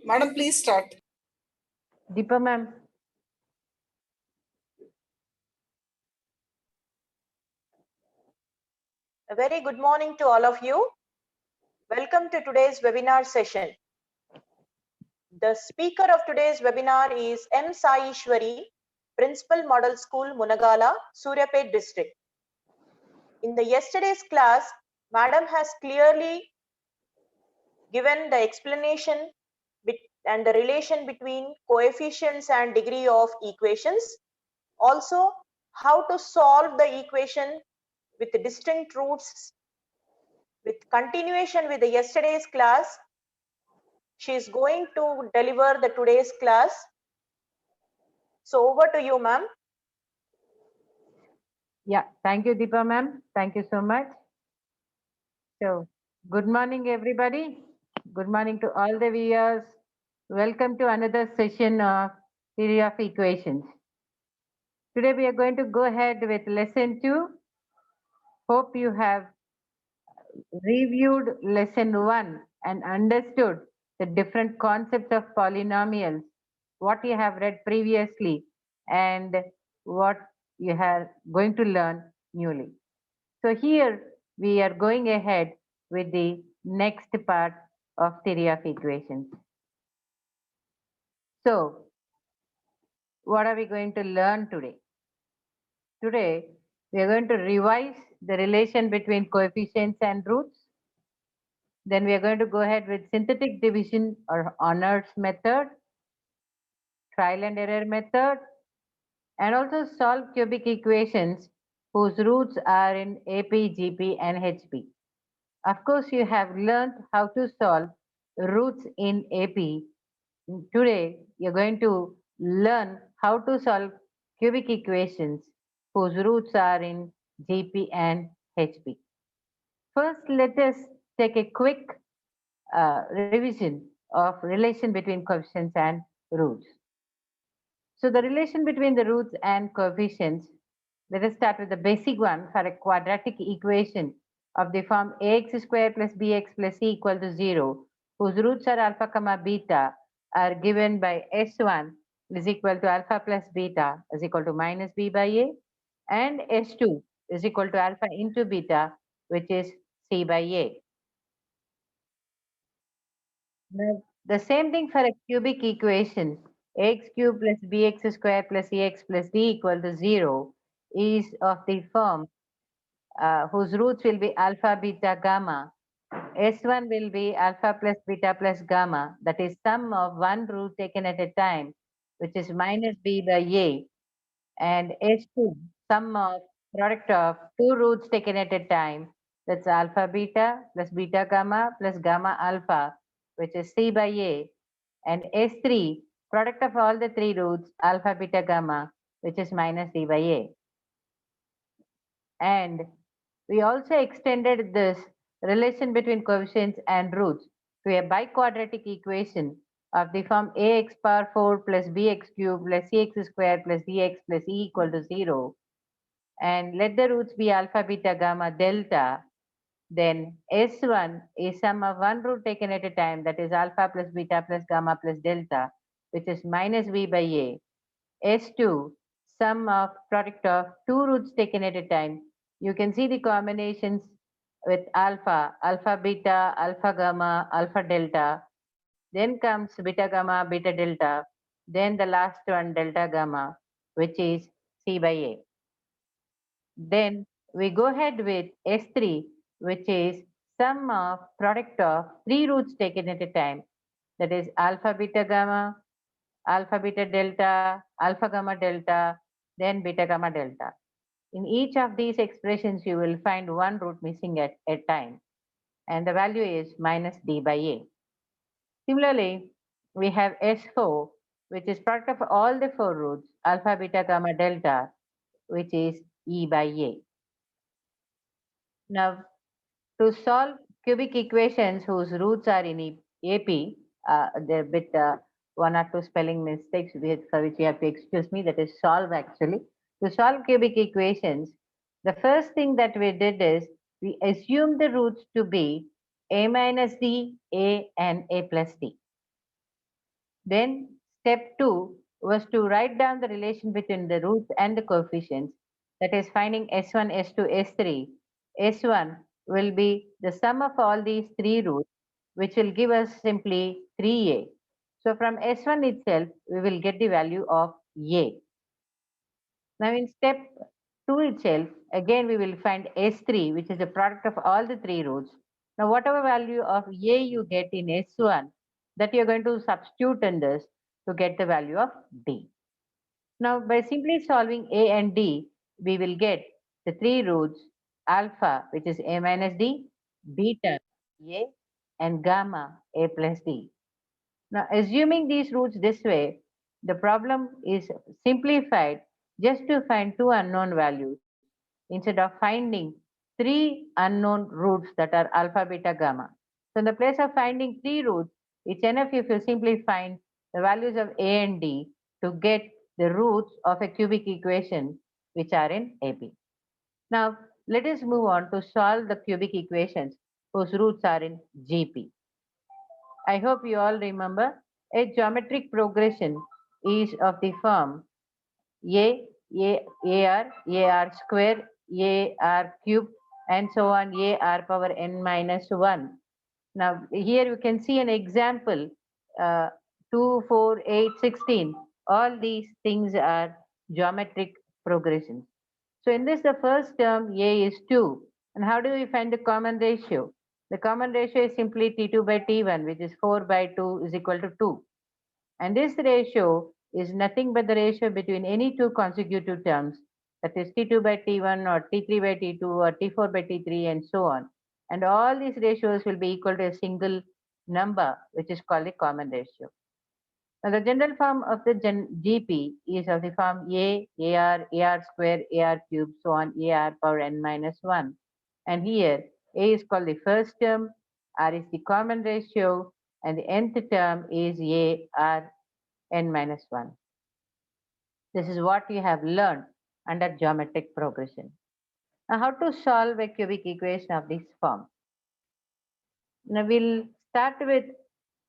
Madam, please start. Deepa ma'am. A very good morning to all of you. Welcome to today's webinar session. The speaker of today's webinar is M. Sai Ishwari, Principal Model School, Munagala, Suryapet District. In the yesterday's class, Madam has clearly given the explanation and the relation between coefficients and degree of equations. Also, how to solve the equation with distinct roots. With continuation with the yesterday's class, she is going to deliver the today's class. So over to you, ma'am. Yeah, thank you, Deepa ma'am. Thank you so much. So, good morning, everybody. Good morning to all the viewers. Welcome to another session of Theory of Equations. Today we are going to go ahead with lesson 2. Hope you have reviewed lesson 1 and understood the different concepts of polynomials, what you have read previously and what you are going to learn newly. So here we are going ahead with the next part of theory of equations. So what are we going to learn today? Today we are going to revise the relation between coefficients and roots. Then we are going to go ahead with synthetic division or honors method, trial and error method, and also solve cubic equations whose roots are in AP, GP, and HP. Of course, you have learned how to solve roots in AP. Today, you're going to learn how to solve cubic equations whose roots are in GP and HP. First, let us take a quick revision of relation between coefficients and roots. So the relation between the roots and coefficients, let us start with the basic one for a quadratic equation of the form ax square plus bx plus c equal to 0, whose roots are alpha comma beta, are given by s1 is equal to alpha plus beta is equal to minus b by a, and s2 is equal to alpha into beta, which is c by a. Now, the same thing for a cubic equation, x cube plus bx square plus cx plus d equal to 0 is of the form whose roots will be alpha, beta, gamma. S1 will be alpha plus beta plus gamma, that is sum of one root taken at a time, which is minus b by a, and S2 sum of product of two roots taken at a time, that's alpha beta plus beta gamma plus gamma alpha, which is c by a, and S3 product of all the three roots alpha beta gamma, which is minus d by a. And we also extended this relation between coefficients and roots to a biquadratic equation of the form ax power 4 plus bx cube plus cx square plus dx plus e equal to 0. And let the roots be alpha, beta, gamma, delta. Then S1 is sum of one root taken at a time, that is alpha plus beta plus gamma plus delta, which is minus b by a. S2 sum of product of two roots taken at a time. You can see the combinations with alpha, alpha beta, alpha gamma, alpha delta. Then comes beta gamma, beta delta. Then the last one, delta gamma, which is C by A. Then we go ahead with S3, which is sum of product of three roots taken at a time. That is alpha beta gamma, alpha beta delta, alpha gamma delta, then beta gamma delta. In each of these expressions, you will find one root missing at a time, and the value is minus d by a. Similarly, we have S4, which is product of all the four roots, alpha, beta, gamma, delta, which is e by a. Now, to solve cubic equations whose roots are in AP, there are bit one or two spelling mistakes for which you have to excuse me, that is solve actually. To solve cubic equations, the first thing that we did is we assumed the roots to be a minus d, a and a plus d. Then step 2 was to write down the relation between the roots and the coefficients, that is finding S1, S2, S3. S1 will be the sum of all these three roots, which will give us simply 3a. So from S1 itself, we will get the value of a. Now in step 2 itself, again we will find S3, which is the product of all the three roots. Now whatever value of A you get in S1, that you're going to substitute in this to get the value of D. Now by simply solving A and D, we will get the three roots alpha, which is A minus D, beta, A, and gamma, A plus D. Now, assuming these roots this way, the problem is simplified just to find two unknown values instead of finding three unknown roots that are alpha, beta, gamma. So, in the place of finding three roots, it's enough if you simply find the values of A and D to get the roots of a cubic equation which are in AB. Now, let us move on to solve the cubic equations whose roots are in GP. I hope you all remember a geometric progression is of the form AR square, AR cube, and so on, AR power n minus 1. Now, here you can see an example 2, 4, 8, 16. All these things are geometric progressions. So, in this, the first term A is 2. And how do we find the common ratio? The common ratio is simply T2 by T1, which is 4 by 2 is equal to 2. And this ratio is nothing but the ratio between any two consecutive terms, that is T2 by T1 or T3 by T2 or T4 by T3 and so on. And all these ratios will be equal to a single number, which is called the common ratio. Now, the general form of the GP is of the form AR square, AR cube, so on, AR power n minus 1. And here, A is called the first term, R is the common ratio, and the nth term is AR n minus 1. This is what you have learned under geometric progression. Now, how to solve a cubic equation of this form? Now, we'll start with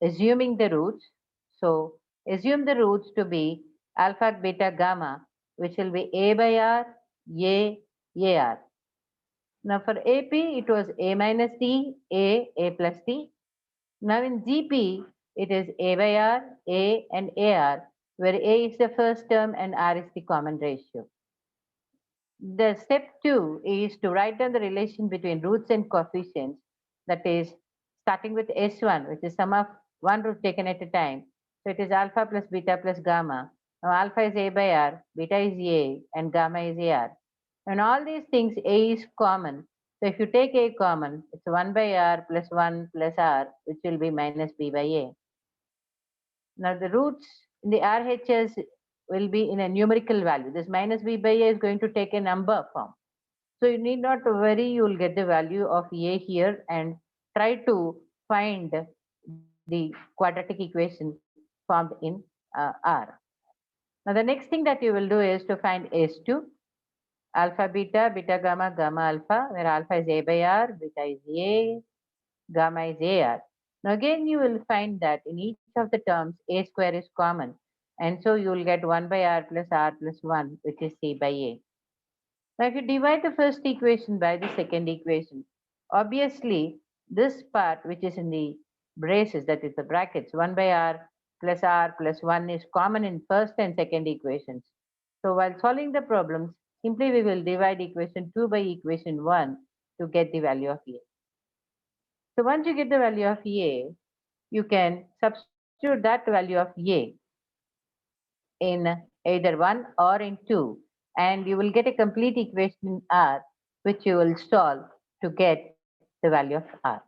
assuming the roots. So, assume the roots to be alpha, beta, gamma, which will be A by R, A, AR. Now, for AP, it was A minus D, A plus D. Now, in GP, it is A by R, A, and AR, where A is the first term and R is the common ratio. The step 2 is to write down the relation between roots and coefficients, that is starting with S1, which is sum of one root taken at a time. So it is alpha plus beta plus gamma. Now alpha is A by R, beta is A, and gamma is AR. And all these things, A is common. So if you take A common, it's 1 by R plus 1 plus R, which will be minus B by A. Now the roots in the RHS will be in a numerical value. This minus B by A is going to take a number form. So you need not worry, you will get the value of A here and try to find the quadratic equation formed in R. Now the next thing that you will do is to find S2, alpha beta, beta gamma, gamma alpha, where alpha is A by R, beta is A, gamma is AR. Now again you will find that in each of the terms A square is common, and so you will get 1 by R plus 1, which is C by A. Now if you divide the first equation by the second equation, obviously this part which is in the braces, that is the brackets, 1 by R plus 1 is common in first and second equations. So while solving the problems, simply we will divide equation 2 by equation 1 to get the value of A. So once you get the value of A, you can substitute that value of A in either 1 or in 2, and you will get a complete equation in R, which you will solve to get the value of R.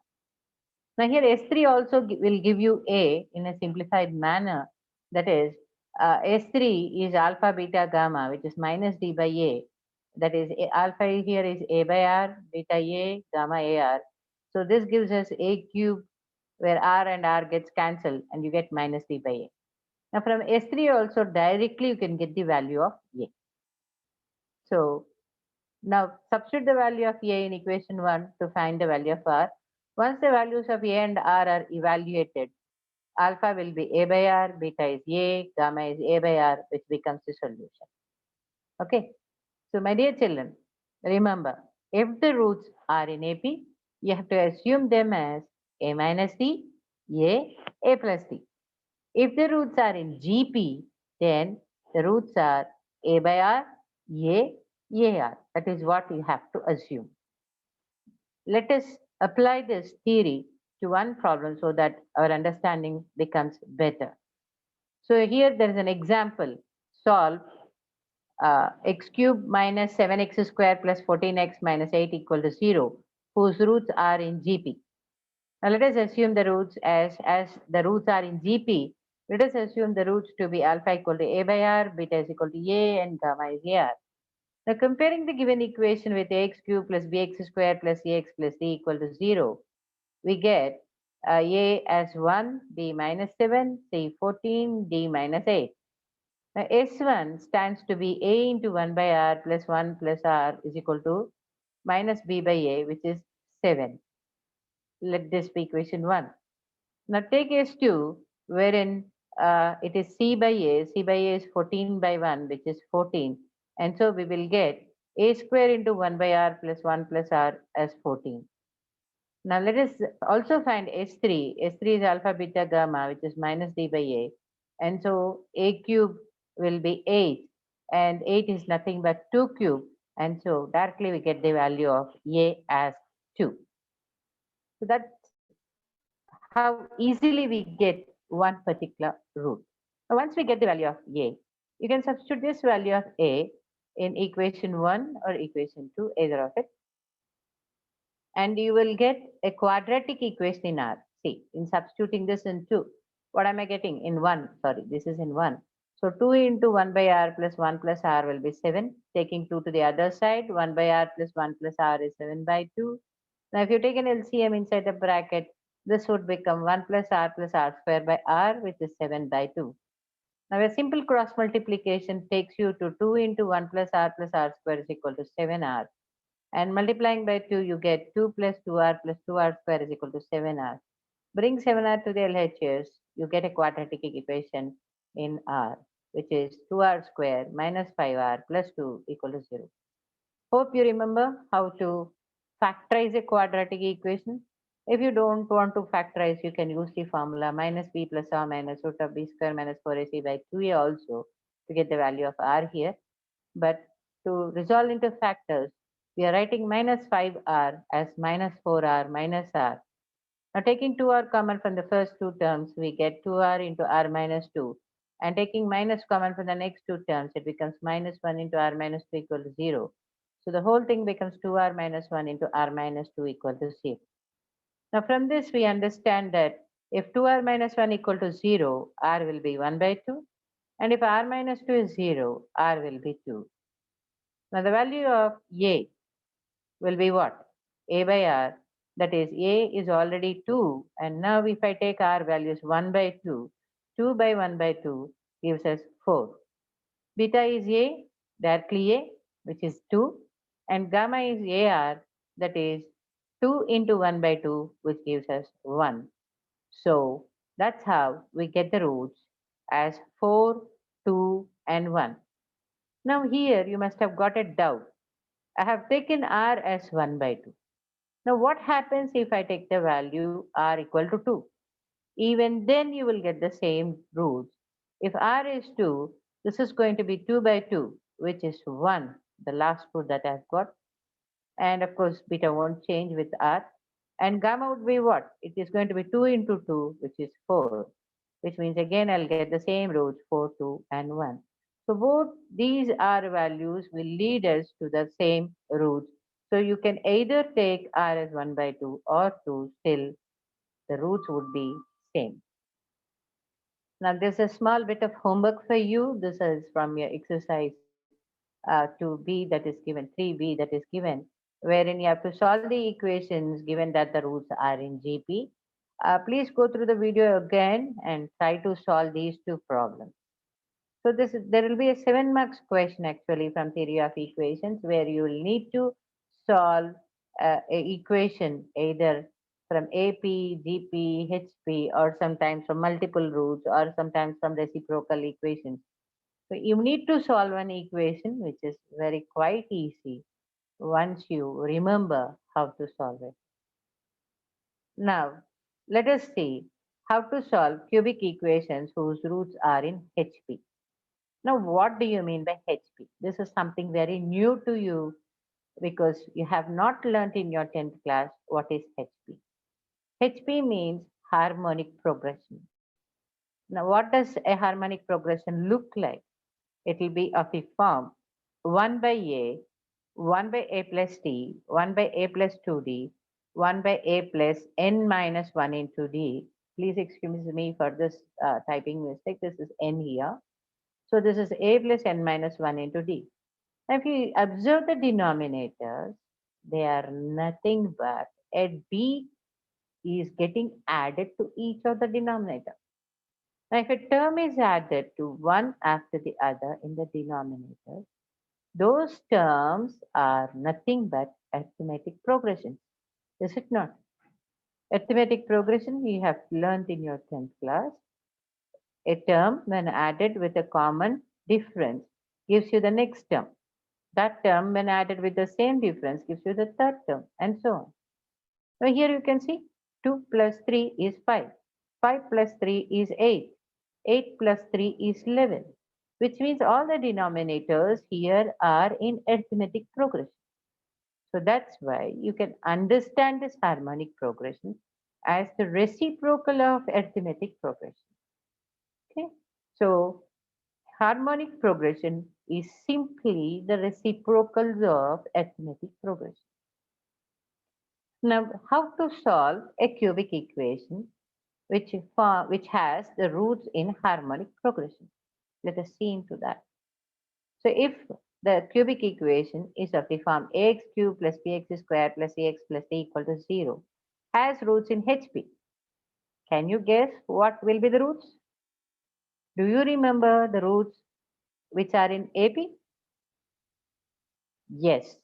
Now here S3 also will give you A in a simplified manner, that is S3 is alpha beta gamma, which is minus D by A, that is alpha here is A by R, beta A, gamma AR. So this gives us A cube, where R and R gets cancelled and you get minus D by A. Now from S3 also directly you can get the value of A. So now substitute the value of A in equation 1 to find the value of R. Once the values of A and R are evaluated, alpha will be A by R, beta is A, gamma is A by R, which becomes the solution. Okay. So my dear children, remember, if the roots are in AP, you have to assume them as A minus D, A plus D. If the roots are in GP, then the roots are A by R, AR. That is what you have to assume. Let us apply this theory to one problem so that our understanding becomes better. So here there is an example. Solve x cube minus 7x square plus 14x minus 8 equal to 0, whose roots are in GP. Now let us assume the roots as the roots are in GP. Let us assume the roots to be alpha equal to A by R, beta is equal to A, and gamma is AR. Now comparing the given equation with ax cube plus bx square plus ax plus c equal to 0, we get A as 1, B minus 7, C 14, D minus 8. Now S1 stands to be A into 1 by R plus 1 plus R is equal to minus B by A, which is 7. Let this be equation 1. Now take S2, wherein it is C by A. C by A is 14 by 1, which is 14. And so we will get A square into 1 by R plus 1 plus R as 14. Now let us also find S3. S3 is alpha, beta, gamma, which is minus D by A. And so A cube will be 8. And 8 is nothing but 2 cube. And so directly we get the value of A as 2. So that's how easily we get one particular root. Now, once we get the value of A, you can substitute this value of A in equation 1 or equation 2, either of it. And you will get a quadratic equation in R. See, in substituting this in 2, what am I getting? In 1, sorry, this is in 1. So 2 into 1 by R plus 1 plus R will be 7. Taking 2 to the other side, 1 by R plus 1 plus R is 7 by 2. Now, if you take an LCM inside the bracket, this would become 1 plus R square by R, which is 7 by 2. Now, a simple cross multiplication takes you to 2 into 1 plus R square is equal to 7R. And multiplying by 2, you get 2 plus 2R square is equal to 7R. Bring 7R to the LHS, you get a quadratic equation in R, which is 2R square minus 5R plus 2 equal to 0. Hope you remember how to factorize a quadratic equation. If you don't want to factorize, you can use the formula minus b plus r minus root of b square minus 4ac by 2a also to get the value of r here. But to resolve into factors, we are writing minus 5r as minus 4r minus r. Now taking 2r common from the first two terms, we get 2r into r minus 2. And taking minus common from the next two terms, it becomes minus 1 into r minus 2 equal to 0. So the whole thing becomes 2r minus 1 into r minus 2 equal to 0. Now from this we understand that if 2r minus 1 equal to 0, r will be 1 by 2. And if r minus 2 is 0, r will be 2. Now the value of a will be what? A by r. That is, a is already 2. And now if I take r values 1 by 2, 2 by 1 by 2 gives us 4. Beta is a, directly a, which is 2. And gamma is AR, that is 2 into 1 by 2, which gives us 1. So that's how we get the roots as 4, 2, and 1. Now here you must have got a doubt. I have taken R as 1 by 2. Now what happens if I take the value R equal to 2? Even then you will get the same roots. If R is 2, this is going to be 2 by 2, which is 1, the last root that I've got. And of course, beta won't change with R. And gamma would be what? It is going to be 2 into 2, which is 4, which means again I'll get the same roots 4, 2, and 1. So both these R values will lead us to the same roots. So you can either take R as 1 by 2 or 2, still the roots would be same. Now there's a small bit of homework for you. This is from your exercise 2B that is given, 3B that is given, wherein you have to solve the equations given that the roots are in GP. Please go through the video again and try to solve these two problems. So there will be a 7 marks question actually from theory of equations where you will need to solve an equation either from AP, GP, HP, or sometimes from multiple roots, or sometimes from reciprocal equations. So you need to solve an equation which is very quite easy once you remember how to solve it. Now, let us see how to solve cubic equations whose roots are in HP. Now, what do you mean by HP? This is something very new to you because you have not learnt in your 10th class what is HP. HP means harmonic progression. Now, what does a harmonic progression look like? It will be of the form 1 by A, 1 by A plus T, 1 by A plus 2D, 1 by A plus N minus 1 into D. Please excuse me for this typing mistake. This is N here. So this is A plus N minus 1 into D. Now, if you observe the denominators, they are nothing but a D is getting added to each of the denominator. Now, if a term is added to one after the other in the denominator, those terms are nothing but arithmetic progression. Is it not? Arithmetic progression we have learned in your 10th class. A term when added with a common difference gives you the next term. That term when added with the same difference gives you the third term and so on. Now here you can see 2 plus 3 is 5. 5 plus 3 is 8. 8 plus 3 is 11, which means all the denominators here are in arithmetic progression. So that's why you can understand this harmonic progression as the reciprocal of arithmetic progression. Okay, so harmonic progression is simply the reciprocals of arithmetic progression. Now, how to solve a cubic equation which has the roots in harmonic progression? Let us see into that. So if the cubic equation is of the form ax cubed plus bx squared plus ax plus d equal to 0, has roots in HP, can you guess what will be the roots? Do you remember the roots which are in AP? Yes.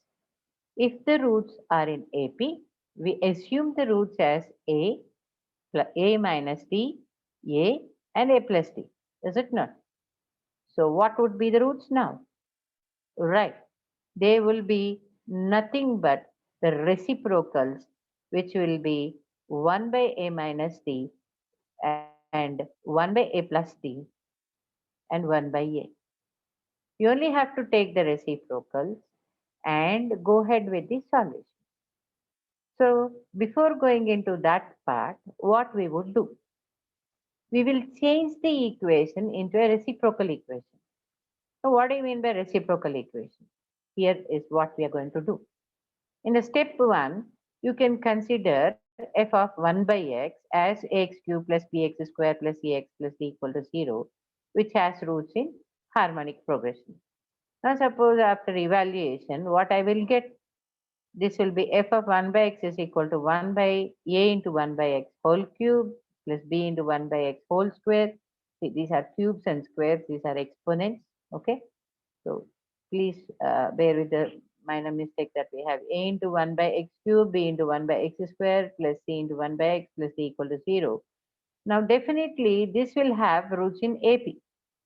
If the roots are in AP, we assume the roots as A plus A minus D, A and A plus D. Is it not? So what would be the roots now? Right. They will be nothing but the reciprocals, which will be 1 by A minus D and 1 by A plus D and 1 by A. You only have to take the reciprocals and go ahead with the solution. So before going into that part, what we would do? We will change the equation into a reciprocal equation. So what do you mean by reciprocal equation? Here is what we are going to do. In the step 1, you can consider f of 1 by x as ax cubed plus bx squared plus cx plus d equal to 0, which has roots in harmonic progression. Now suppose after evaluation, what I will get? This will be f of 1 by x is equal to 1 by a into 1 by x whole cube plus b into 1 by x whole square. See, these are cubes and squares, these are exponents. Okay, so please bear with the minor mistake that we have a into 1 by x cube, b into 1 by x square plus c into 1 by x plus d equal to 0. Now definitely this will have roots in AP,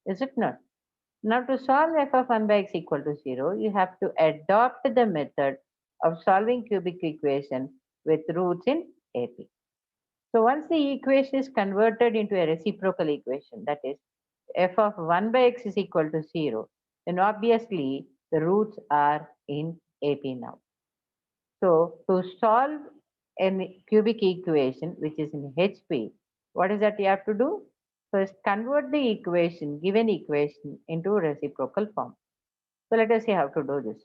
is it not? Now to solve f of 1 by x equal to 0, you have to adopt the method of solving cubic equation with roots in AP. So once the equation is converted into a reciprocal equation, that is f of 1 by x is equal to 0, then obviously the roots are in AP now. So to solve a cubic equation which is in HP, what is that you have to do? First, convert the equation, given equation, into reciprocal form. So let us see how to do this.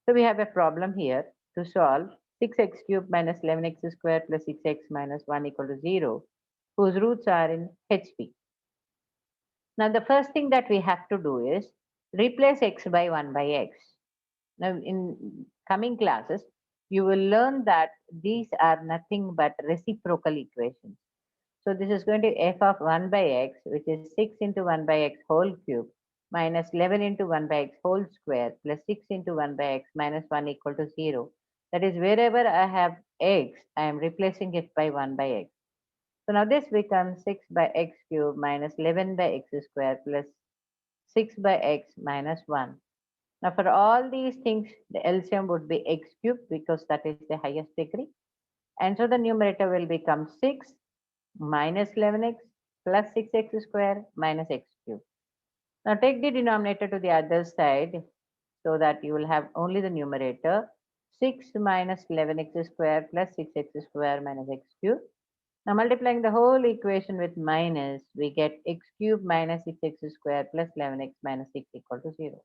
So we have a problem here to solve 6x cubed minus 11x squared plus 6x minus 1 equal to 0, whose roots are in HP. Now the first thing that we have to do is replace x by 1 by x. Now in coming classes, you will learn that these are nothing but reciprocal equations. So this is going to be f of 1 by x, which is 6 into 1 by x whole cube minus 11 into 1 by x whole square plus 6 into 1 by x minus 1 equal to 0. That is, wherever I have x, I am replacing it by 1 by x. So now this becomes 6 by x cube minus 11 by x square plus 6 by x minus 1. Now for all these things, the LCM would be x cube because that is the highest degree. And so the numerator will become 6 minus 11x plus 6x square minus x cube. Now take the denominator to the other side so that you will have only the numerator 6 minus 11x square plus 6x square minus x cube. Now multiplying the whole equation with minus, we get x cube minus 6x square plus 11x minus 6 equal to 0.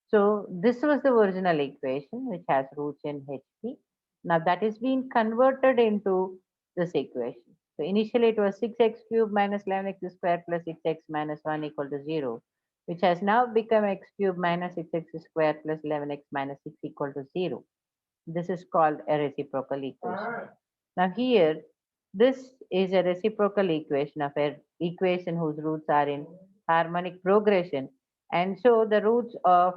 So this was the original equation which has roots in HP. Now that is being converted into this equation. So initially it was 6x cube minus 11x square plus 6x minus 1 equal to 0, which has now become x cube minus 6x square plus 11x minus 6 equal to 0. This is called a reciprocal equation. Now here, this is a reciprocal equation of an equation whose roots are in harmonic progression. And so the roots of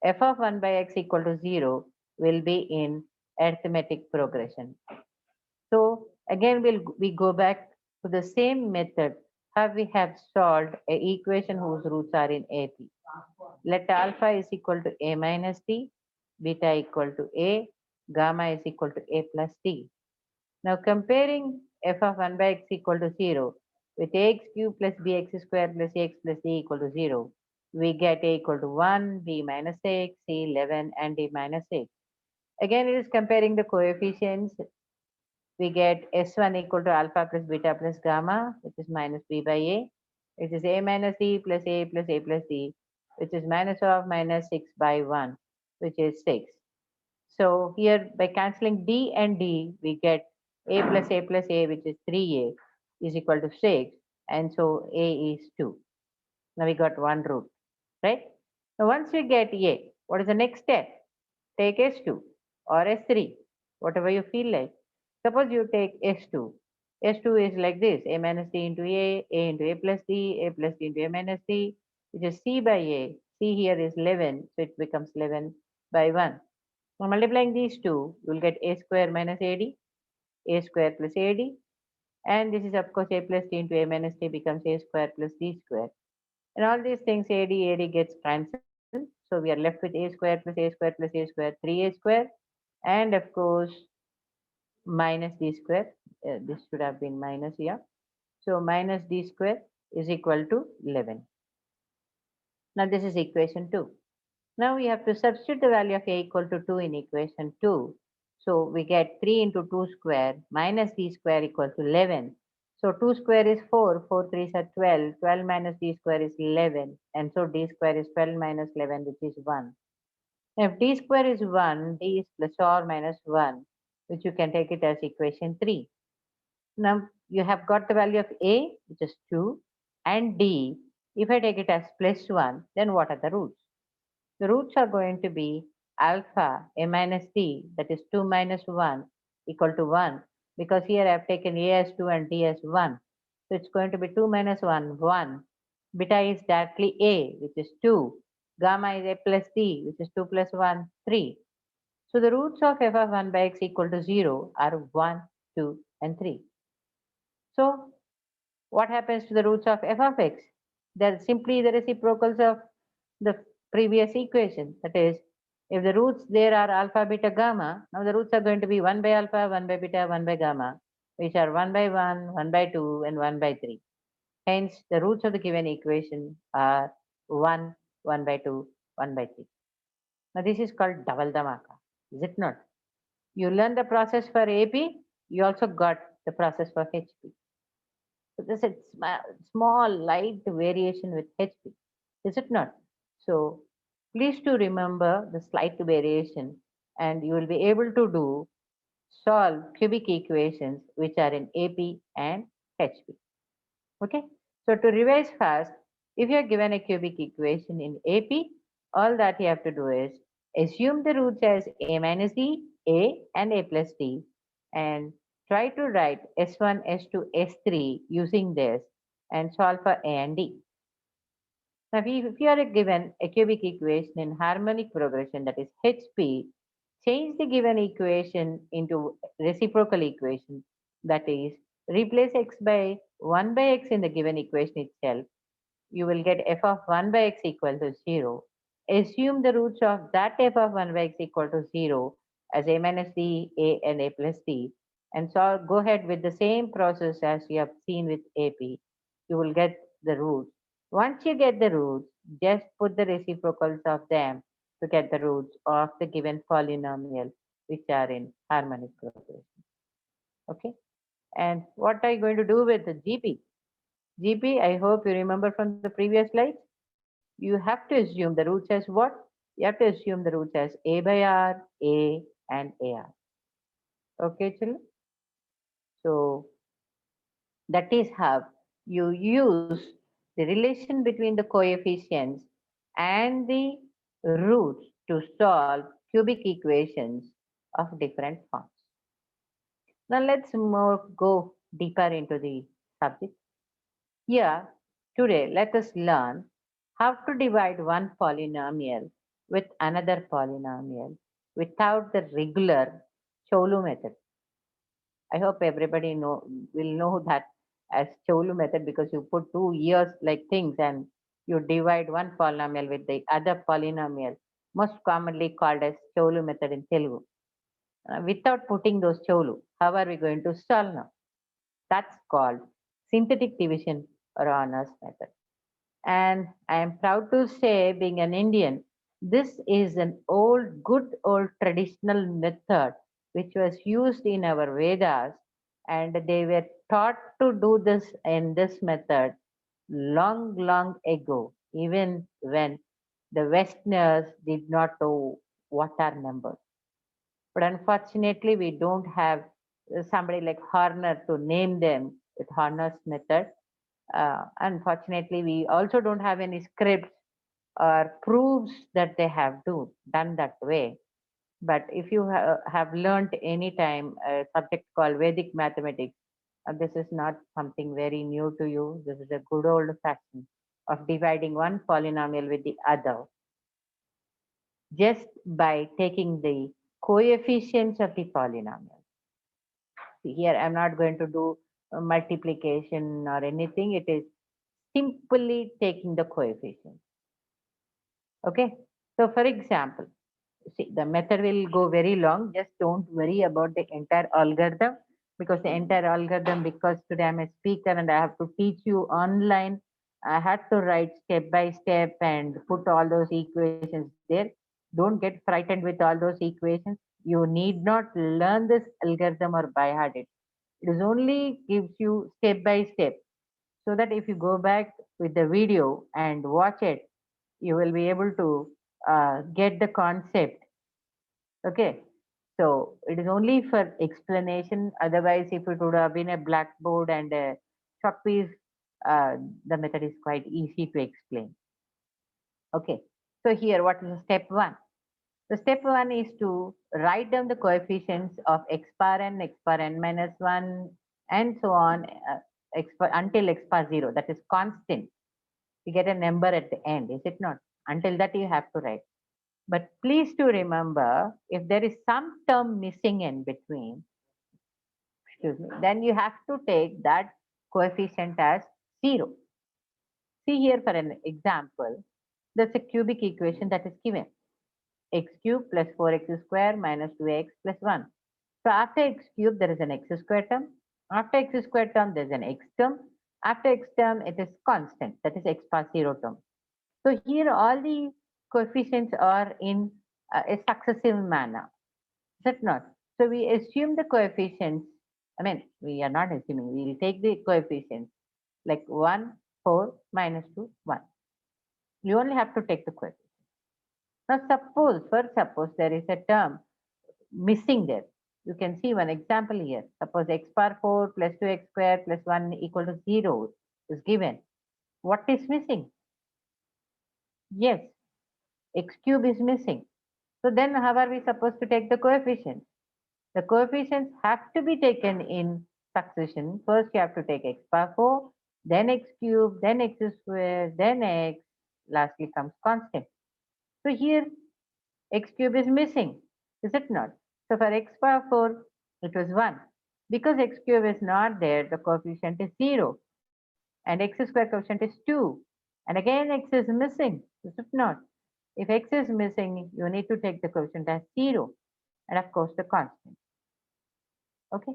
f of 1 by x equal to 0 will be in arithmetic progression. So again, we go back to the same method how we have solved a equation whose roots are in AP. Let alpha is equal to a minus t, beta equal to a, gamma is equal to a plus t. Now comparing f of 1 by x equal to 0 with ax cube plus bx square plus ax plus c equal to 0, we get a equal to 1, b minus 6, c 11, and d minus 6. Again, it is comparing the coefficients. We get s1 equal to alpha plus beta plus gamma, which is minus b by a, which is a minus d plus a plus a plus d, which is minus of minus 6 by 1, which is 6. So here by cancelling d and d, we get a plus a plus a, which is 3a, is equal to 6. And so a is 2. Now we got one root, right? Now once we get a, what is the next step? Take s2 or s3, whatever you feel like. Suppose you take s2. S2 is like this, a minus d into a into a plus d, a plus d into a minus d, which is c by a. C here is 11, so it becomes 11 by 1. Now multiplying these two, you will get a square minus ad, a square plus ad, and this is of course a plus d into a minus d becomes a square plus d square. And all these things ad gets cancelled. So we are left with a square plus a square plus a square, 3a square, and of course minus d square. This should have been minus here. So minus d square is equal to 11. Now this is equation 2. Now we have to substitute the value of a equal to 2 in equation 2. So we get 3 into 2 square minus d square equal to 11. So 2 square is 4, 4 3s are 12, 12 minus d square is 11, and so d square is 12 minus 11, which is 1. Now if d square is 1, d is plus or minus 1, which you can take it as equation 3. Now you have got the value of a, which is 2, and d. If I take it as plus 1, then what are the roots? The roots are going to be alpha a minus d, that is 2 minus 1 equal to 1, because here I have taken a as 2 and d as 1. So it's going to be 2 minus 1, 1. Beta is directly a, which is 2. Gamma is a plus d, which is 2 plus 1, 3. So the roots of f of 1 by x equal to 0 are 1, 2, and 3. So what happens to the roots of f of x? They're simply the reciprocals of the previous equation. That is, if the roots there are alpha, beta, gamma, now the roots are going to be 1 by alpha, 1 by beta, 1 by gamma, which are 1 by 1, 1 by 2, and 1 by 3. Hence, the roots of the given equation are 1, 1 by 2, 1 by 3. Now, this is called double dhamaka, is it not? You learn the process for AP, you also got the process for HP. So this is small, light variation with HP, is it not? So please to remember the slight variation, and you will be able to solve cubic equations which are in AP and HP. Okay. So to revise fast, if you are given a cubic equation in AP, all that you have to do is assume the roots as a minus d, a, and a plus d, and try to write S1, S2, S3 using this and solve for a and d. Now, if you are given a cubic equation in harmonic progression, that is HP, change the given equation into reciprocal equation. That is, replace x by 1 by x in the given equation itself. You will get f of 1 by x equal to 0. Assume the roots of that f of 1 by x equal to 0 as a minus c, a, and a plus c. And so go ahead with the same process as you have seen with AP. You will get the roots. Once you get the roots, just put the reciprocals of them to get the roots of the given polynomial which are in harmonic progression. Okay. And what are you going to do with the GP? GP, I hope you remember from the previous slides. You have to assume the roots as what? You have to assume the roots as a by r, a, and ar. Okay, children? So that is how you use the relation between the coefficients and the roots to solve cubic equations of different forms. Now let's go deeper into the subject. Here, today, let us learn how to divide one polynomial with another polynomial without the regular Cholu method. I hope everybody will know that as Cholu method because you put two years like things and you divide one polynomial with the other polynomial, most commonly called as Cholu method in Telugu. Without putting those Cholu, how are we going to solve now? That's called synthetic division or honors method. And I am proud to say, being an Indian, this is an good old traditional method which was used in our Vedas, and they were taught to do this in this method long, long ago, even when the Westerners did not know what are numbers. But unfortunately, we don't have somebody like Horner to name them with Horner's method. Unfortunately, we also don't have any scripts or proofs that they have done that way. But if you have learned any time a subject called Vedic mathematics, this is not something very new to you. This is a good old fashion of dividing one polynomial with the other just by taking the coefficients of the polynomial. See, here I'm not going to do multiplication or anything. It is simply taking the coefficients. Okay. So for example, see, the method will go very long. Just don't worry about the entire algorithm because the entire algorithm, because today I'm a speaker and I have to teach you online, I had to write step by step and put all those equations there. Don't get frightened with all those equations. You need not learn this algorithm or by heart it. It is only gives you step by step so that if you go back with the video and watch it, you will be able to get the concept. Okay. So it is only for explanation. Otherwise, if it would have been a blackboard and a chalk piece, the method is quite easy to explain. Okay. So here, what is the step one? The step one is to write down the coefficients of x bar n, x bar n minus 1, and so on until x bar 0. That is constant. You get a number at the end, is it not? Until that you have to write. But please to remember, if there is some term missing in between, excuse me, then you have to take that coefficient as 0. See here for an example, there's a cubic equation that is given. X cube plus 4x square minus 2x plus 1. So after x cube, there is an x square term. After x square term, there is an x term. After x term, it is constant, that is x bar 0 term. So here all the coefficients are in a successive manner. Is it not? So we assume the coefficients. I mean, we are not assuming. We will take the coefficients like 1, 4, minus 2, 1. You only have to take the coefficients. Now suppose there is a term missing there. You can see one example here. Suppose x bar 4 plus 2x square plus 1 equal to 0 is given. What is missing? Yes, x cube is missing. So then how are we supposed to take the coefficients? The coefficients have to be taken in succession. First you have to take x bar 4, then x cube, then x square, then x, lastly comes constant. So here x cube is missing. Is it not? So for x power 4, it was 1. Because x cube is not there, the coefficient is 0. And x square coefficient is 2. And again, x is missing. Is it not? If x is missing, you need to take the coefficient as 0. And of course, the constant. Okay.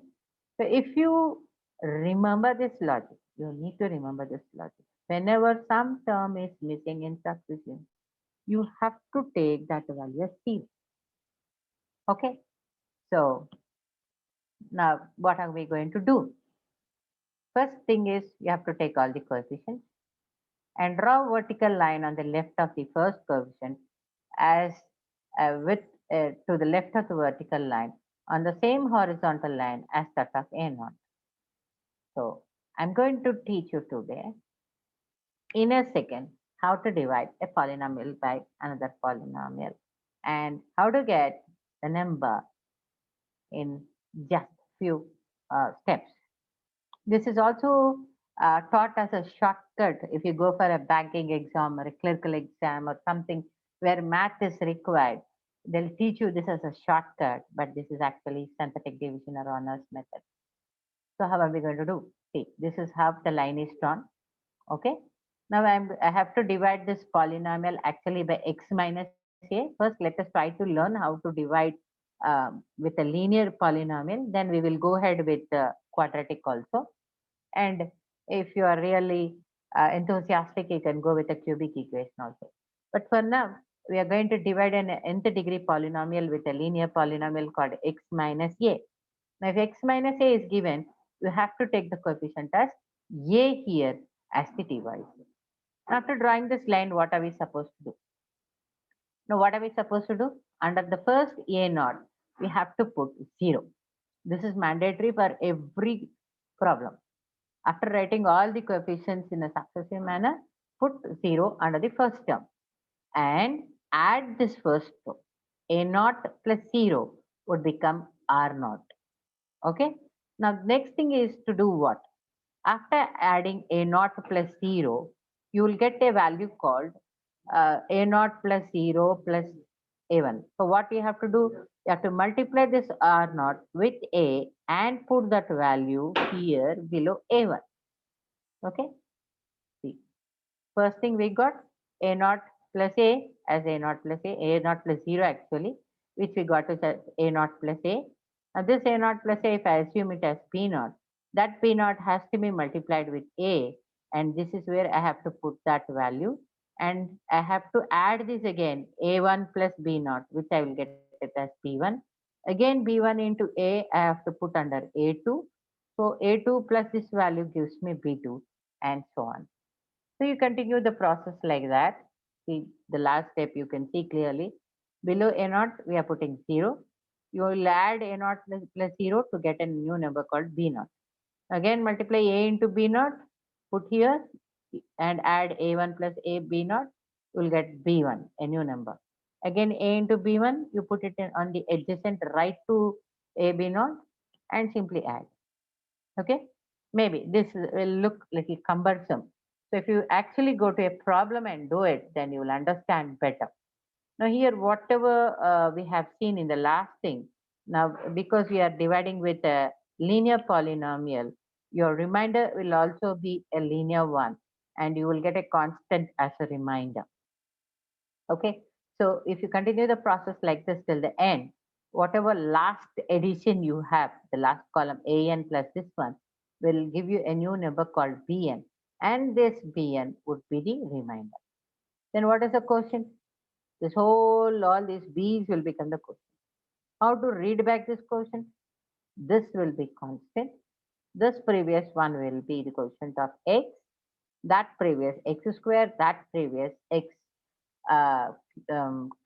So if you remember this logic, you need to remember this logic. Whenever some term is missing in succession, you have to take that value as 0. Okay. So now what are we going to do? First thing is you have to take all the coefficients and draw a vertical line on the left of the first coefficient as with to the left of the vertical line on the same horizontal line as that of A0. So I'm going to teach you today in a second how to divide a polynomial by another polynomial and how to get the number in just few steps. This is also taught as a shortcut if you go for a banking exam or a clerical exam or something where math is required. They'll teach you this as a shortcut, but this is actually synthetic division or honors method. So how are we going to do? See, this is how the line is drawn. Okay. Now I have to divide this polynomial actually by x minus a. First, let us try to learn how to divide with a linear polynomial. Then we will go ahead with quadratic also. And if you are really enthusiastic, you can go with a cubic equation also. But for now, we are going to divide an nth degree polynomial with a linear polynomial called x minus a. Now, if x minus a is given, you have to take the coefficient as a here as the divisor. After drawing this line, what are we supposed to do? Now, what are we supposed to do? Under the first a naught, we have to put 0. This is mandatory for every problem. After writing all the coefficients in a successive manner, put 0 under the first term and add this first term. A naught plus 0 would become R naught. Okay. Now, next thing is to do what? After adding A naught plus 0, you will get a value called A naught plus 0 plus A1. So what you have to do? You have to multiply this R naught with A and put that value here below A1. Okay. See, first thing we got A naught plus A as A naught plus A naught plus 0 actually, which we got as A naught plus A. Now this A naught plus A, if I assume it as P naught, that P naught has to be multiplied with A, and this is where I have to put that value. And I have to add this again, A1 plus B naught, which I will get it as B1. Again, B1 into A, I have to put under A2. So A2 plus this value gives me B2 and so on. So you continue the process like that. See the last step you can see clearly. Below A naught, we are putting 0. You will add A naught plus 0 to get a new number called B naught. Again, multiply A into B naught, put here and add A1 plus A B naught, you will get B1, a new number. Again, A into B1, you put it in on the adjacent right to A B naught and simply add. Okay, maybe this will look little cumbersome. So if you actually go to a problem and do it, then you will understand better. Now here, whatever we have seen in the last thing, now because we are dividing with a linear polynomial, your remainder will also be a linear one and you will get a constant as a reminder. Okay, so if you continue the process like this till the end, whatever last addition you have, the last column an plus this one will give you a new number called bn, and this bn would be the remainder. Then what is the quotient? This whole, all these b's will become the quotient. How to read back this quotient? This will be constant. This previous one will be the quotient of x, that previous x square, that previous x uh,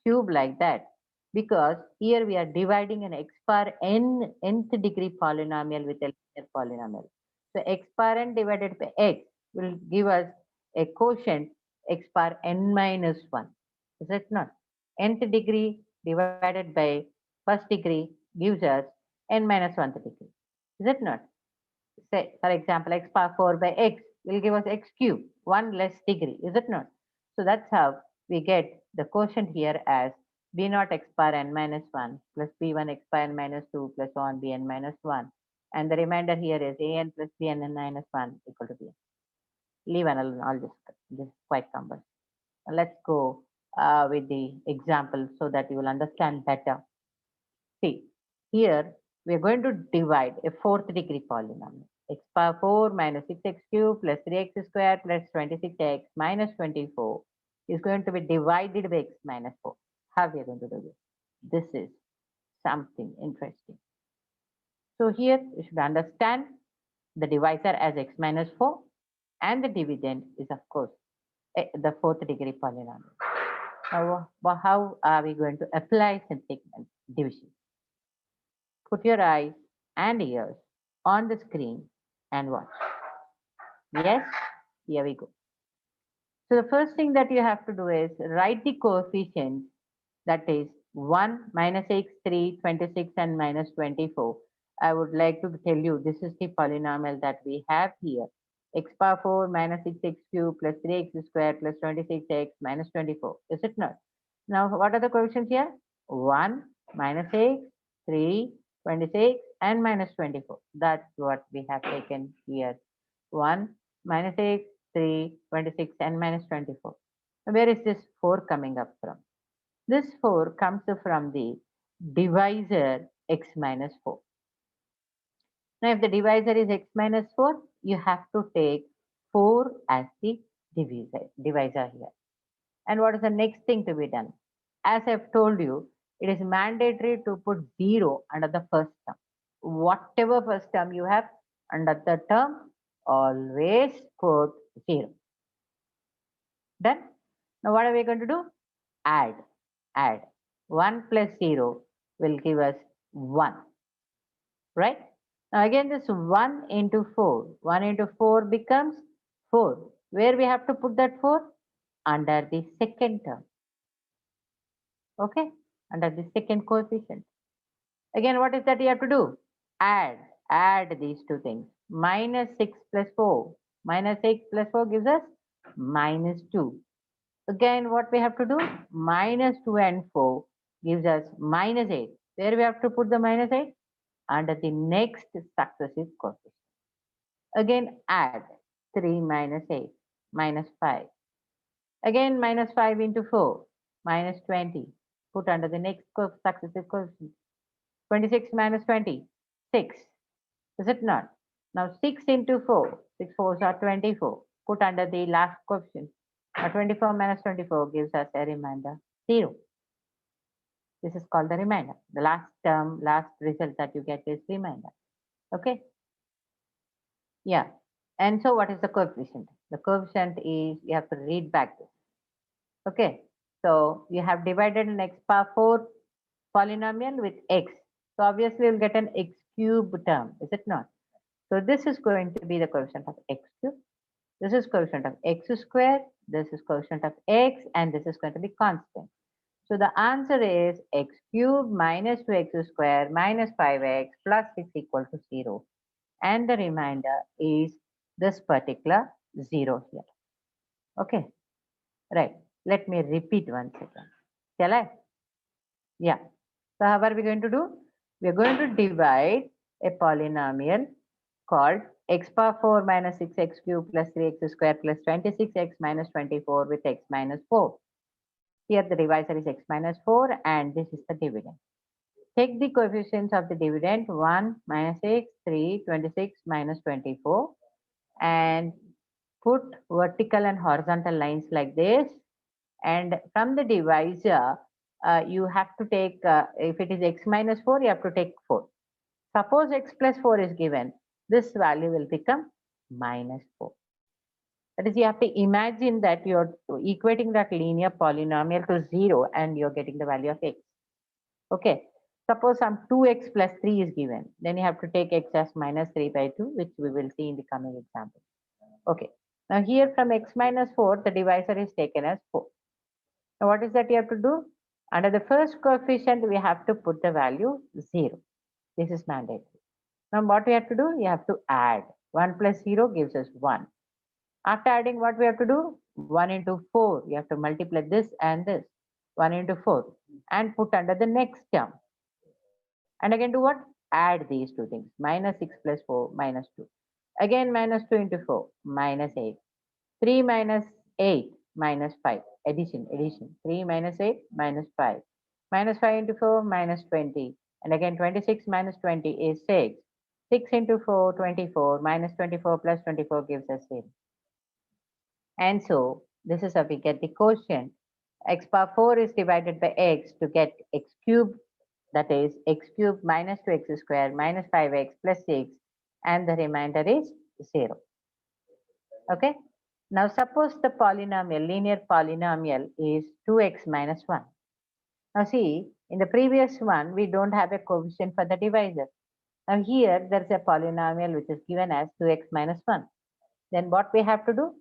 cube, like that, because here we are dividing an x power n nth degree polynomial with a linear polynomial. So x power n divided by x will give us a quotient x power n minus 1. Is it not? Nth degree divided by first degree gives us n minus 1th degree. Is it not? Say, for example, x power 4 by x will give us x cube, 1 less degree. Is it not? So that's how we get the quotient here as b naught x bar n minus 1 plus b1 x bar n minus 2 plus so on bn minus 1. And the remainder here is an plus bn n minus 1 equal to bn. Leave an alone, all this is quite cumbersome. Let's go with the example so that you will understand better. See, here we are going to divide a fourth degree polynomial. X power 4 minus 6x cube plus 3x square plus 26x minus 24 is going to be divided by x minus 4. How we are going to do this? This is something interesting. So here you should understand the divisor as x minus 4 and the dividend is of course the fourth degree polynomial. Now, how are we going to apply segment division? Put your eyes and ears on the screen and watch. Yes, here we go. So the first thing that you have to do is write the coefficients, that is 1, minus x, 3, 26 and minus 24. I would like to tell you this is the polynomial that we have here. X power 4 minus 6x cube plus 3x square plus 26x minus 24. Is it not? Now what are the coefficients here? 1, minus x, 3, 26 and minus 24. That's what we have taken here. 1, minus x, 3, 26 and minus 24. Where is this 4 coming up from? This 4 comes from the divisor x minus 4. Now, if the divisor is x minus 4, you have to take 4 as the divisor here. And what is the next thing to be done? As I've told you, it is mandatory to put 0 under the first term. Whatever first term you have under the term, always put 0. Done? Now, what are we going to do? Add. 1 plus 0 will give us 1. Right? Now again this 1 into 4. 1 into 4 becomes 4. Where we have to put that 4? Under the second term. Okay? Under the second coefficient. Again, what is that you have to do? Add these two things. Minus 6 plus 4. Minus 6 plus 4 gives us minus 2. Again, what we have to do? Minus 2 and 4 gives us minus 8. Where we have to put the minus 8? Under the next successive coefficient. Again, add 3 minus 8, minus 5. Again, minus 5 into 4, minus 20. Put under the next successive coefficient. 26 minus 20, 6. Is it not? Now 6 into 4, 6 4s are 24. Put under the last coefficient. Now 24 minus 24 gives us a remainder 0. This is called the remainder. The last term, last result that you get is remainder. Okay. Yeah. And so what is the coefficient? The coefficient is, you have to read back this. Okay. So you have divided an x power 4 polynomial with x. So obviously you'll get an x cube term, is it not? So this is going to be the coefficient of x cube. This is coefficient of x square. This is coefficient of x, and this is going to be constant. So the answer is x cube minus 2x square minus 5x plus 6 equal to 0. And the remainder is this particular 0 here. Okay, right. Let me repeat once again. Shall I? Yeah. So how are we going to do? We are going to divide a polynomial called x power 4 minus 6x cube plus 3x square plus 26x minus 24 with x minus 4. Here the divisor is x minus 4 and this is the dividend. Take the coefficients of the dividend 1, minus x, 3, 26, minus 24 and put vertical and horizontal lines like this. And from the divisor, you have to take, if it is x minus 4, you have to take 4. Suppose x plus 4 is given, this value will become minus 4. That is, you have to imagine that you're equating that linear polynomial to 0 and you're getting the value of x. Okay. Suppose some 2x plus 3 is given, then you have to take x as minus 3 by 2, which we will see in the coming example. Okay. Now here from x minus 4, the divisor is taken as 4. Now what is that you have to do? Under the first coefficient, we have to put the value 0. This is mandatory. Now what we have to do? You have to add. 1 plus 0 gives us 1. After adding, what we have to do? 1 into 4. You have to multiply this and this. 1 into 4. and put under the next term. And again do what? Add these two things. Minus 6 plus 4 minus 2. Again minus 2 into 4 minus 8. 3 minus 8 minus 5. Addition. 3 minus 8 minus 5. Minus 5 into 4 minus 20. And again 26 minus 20 is 6. 6 into 4, 24. Minus 24 plus 24 gives us 0. And so this is how we get the quotient. X power 4 is divided by x to get x cubed, that is x cubed minus 2x square minus 5x plus 6, and the remainder is 0. Okay. Now suppose the polynomial, linear polynomial is 2x minus 1. Now see, in the previous one, we don't have a coefficient for the divisor. Now here, there's a polynomial which is given as 2x minus 1. Then what we have to do?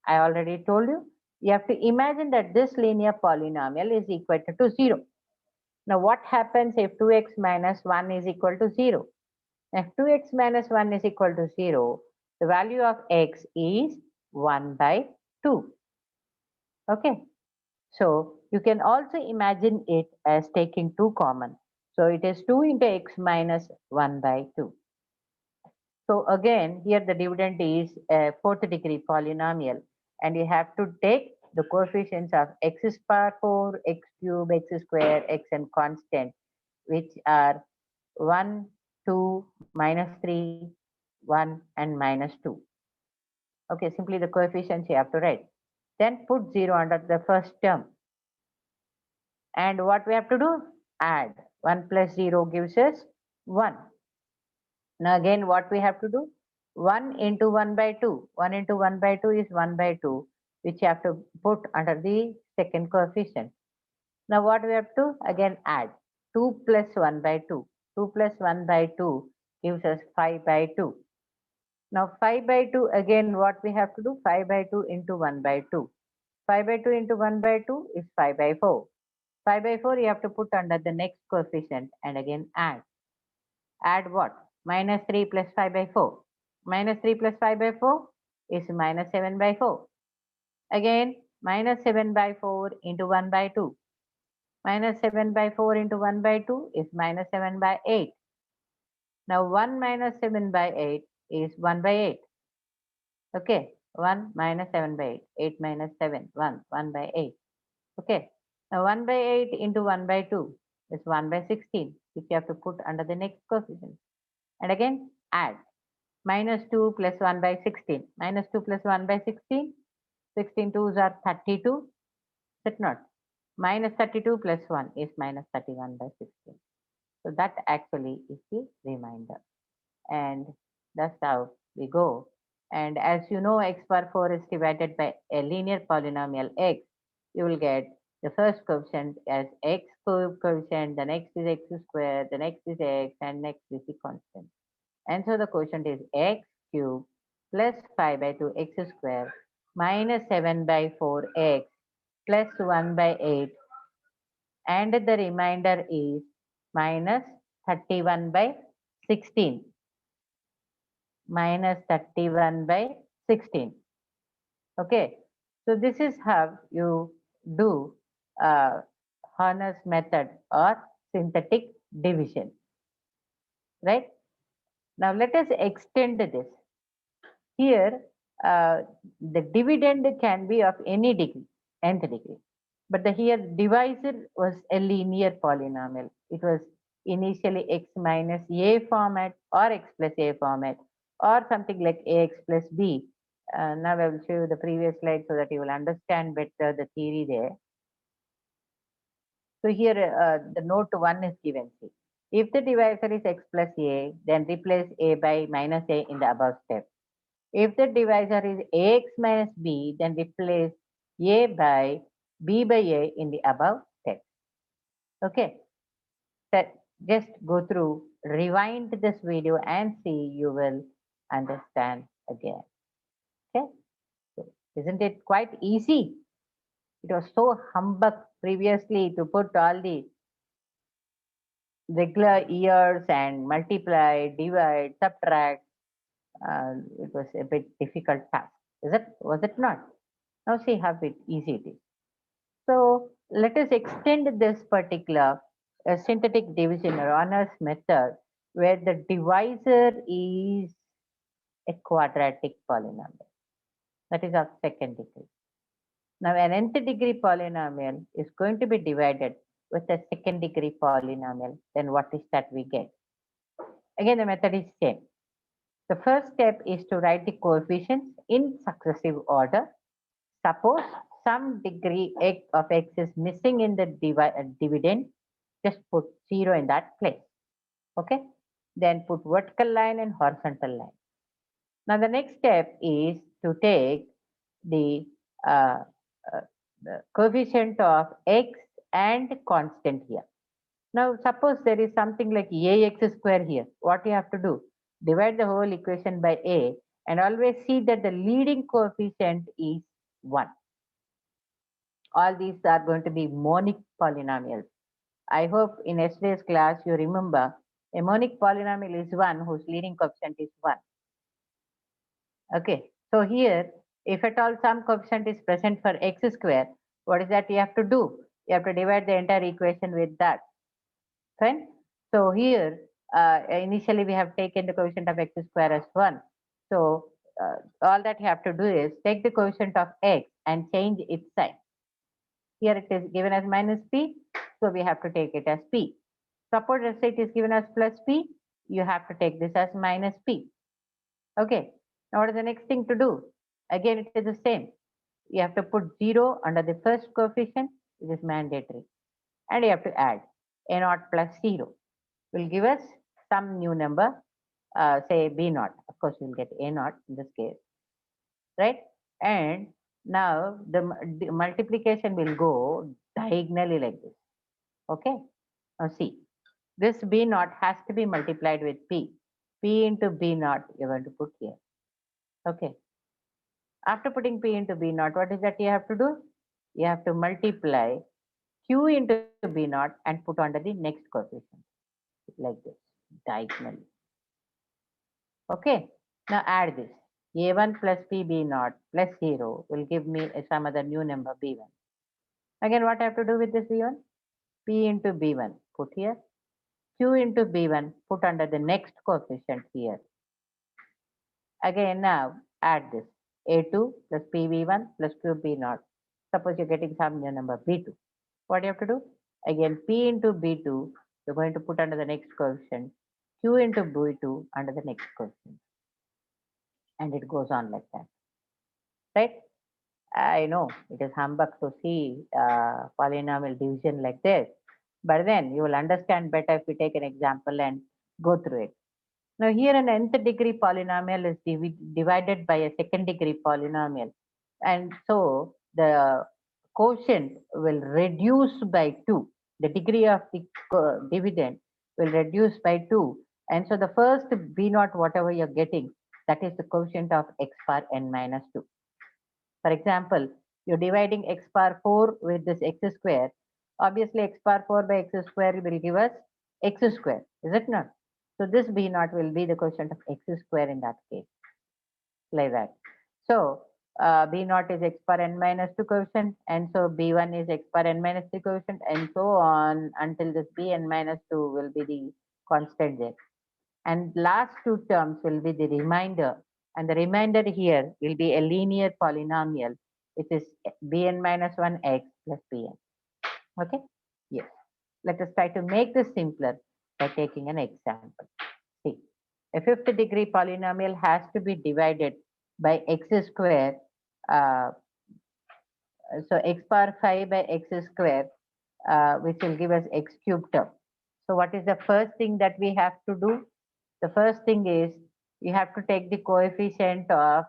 I already told you. You have to imagine that this linear polynomial is equal to 0. Now what happens if 2x minus 1 is equal to 0? If 2x minus 1 is equal to 0, the value of x is 1 by 2. Okay. So you can also imagine it as taking 2 common. So it is 2 into x minus 1 by 2. So again, here the dividend is a fourth degree polynomial, and you have to take the coefficients of x power 4, x cube, x square, x and constant, which are 1, 2, minus 3, 1 and minus 2. Okay, simply the coefficients you have to write. Then put 0 under the first term. And what we have to do? Add. 1 plus 0 gives us 1. Now again, what we have to do? 1 into 1 by 2. 1 into 1 by 2 is 1 by 2, which you have to put under the second coefficient. Now what we have to? Again add. 2 plus 1 by 2. 2 plus 1 by 2 gives us 5 by 2. Now 5 by 2, again what we have to do? 5 by 2 into 1 by 2. 5 by 2 into 1 by 2 is 5 by 4. 5 by 4 you have to put under the next coefficient and again add. Add what? Minus 3 plus 5 by 4. Minus 3 plus 5 by 4 is minus 7 by 4. Again, minus 7 by 4 into 1 by 2. Minus 7 by 4 into 1 by 2 is minus 7 by 8. Now 1 minus 7 by 8 is 1 by 8. Okay, 1 minus 7 by 8. 8 minus 7, 1 by 8. Okay, now 1 by 8 into 1 by 2 is 1 by 16, which you have to put under the next coefficient. And again, add. Minus 2 plus 1 by 16. Minus 2 plus 1 by 16. 16 2s are 32. Is it not? Minus 32 plus 1 is minus 31 by 16. So that actually is the remainder. And that's how we go. And as you know, x power 4 is divided by a linear polynomial x. You will get the first coefficient as x coefficient, the next is x square, the next is x, and next is the constant. And so the quotient is x cube plus 5 by 2 x square minus 7 by 4 x plus 1 by 8, and the remainder is minus 31 by 16. Minus 31 by 16. Okay, so this is how you do Horner's method or synthetic division, right? Now let us extend this. Here, the dividend can be of any degree, nth degree. But the here divisor was a linear polynomial. It was initially x minus a format or x plus a format or something like ax plus b. Now I will show you the previous slide so that you will understand better the theory there. So here the note 1 is given. See, if the divisor is x plus a, then replace a by minus a in the above step. If the divisor is ax minus b, then replace a by b by a in the above text. Okay, so just go through, rewind this video and see, you will understand again. Okay, so isn't it quite easy? It was so humbug previously to put all the regular years and multiply, divide, subtract. It was a bit difficult task. Was it not? Now see how easy it is. So let us extend this particular synthetic division or honors method where the divisor is a quadratic polynomial, that is of second degree. Now, an nth degree polynomial is going to be divided with a second degree polynomial. Then what is that we get? Again, the method is same. The first step is to write the coefficients in successive order. Suppose some degree of x is missing in the dividend, just put 0 in that place. Okay. Then put vertical line and horizontal line. Now the next step is to take the coefficient of x and constant here. Now suppose there is something like ax square here. What you have to do? Divide the whole equation by a and always see that the leading coefficient is 1. All these are going to be monic polynomials. I hope in yesterday's class you remember a monic polynomial is one whose leading coefficient is 1. Okay, so here if at all some coefficient is present for x square, what is that you have to do? You have to divide the entire equation with that. Fine. So here initially we have taken the coefficient of x square as 1. So all that you have to do is take the coefficient of x and change its sign. Here it is given as minus p, so we have to take it as p. Suppose it is given as plus p, you have to take this as minus p. Okay, now what is the next thing to do? Again, it is the same. You have to put 0 under the first coefficient, which is mandatory, and you have to add a naught plus 0 will give us some new number, say b naught. Of course, you will get a naught in this case, right? And now the multiplication will go diagonally like this. Okay, now see, this b naught has to be multiplied with p. P into b naught you're going to put here. Okay, after putting p into b naught, what is that you have to do? You have to multiply q into b naught and put under the next coefficient like this diagonally. Okay, now add this. A1 plus PB naught plus 0 will give me some other new number B1. Again, what I have to do with this B1? P into B1, put here. Q into B1, put under the next coefficient here. Again, now add this. A2 plus PB1 plus QB naught. Suppose you're getting some new number B2. What do you have to do? Again, P into B2, you're going to put under the next coefficient. Q into B2 under the next coefficient. And it goes on like that, right? I know it is humbug to see polynomial division like this, but then you will understand better if we take an example and go through it. Now here an nth degree polynomial is divided by a second degree polynomial, and so the quotient will reduce by 2. The degree of the dividend will reduce by 2, and so the first b naught whatever you're getting, that is the quotient of x power n minus 2. For example, you're dividing x power 4 with this x square. Obviously, x power 4 by x square will give us x square, is it not? So this b naught will be the quotient of x square in that case, like that. So b naught is x power n minus 2 quotient, and so b1 is x power n minus 3 quotient, and so on until this b n minus 2 will be the constant there. And last two terms will be the remainder, and the remainder here will be a linear polynomial, which is bn minus 1x plus bn. Okay, yes. Let us try to make this simpler by taking an example. See, a fifth degree polynomial has to be divided by x square. So x power 5 by x square, which will give us x cubed term. So what is the first thing that we have to do? The first thing is you have to take the coefficient of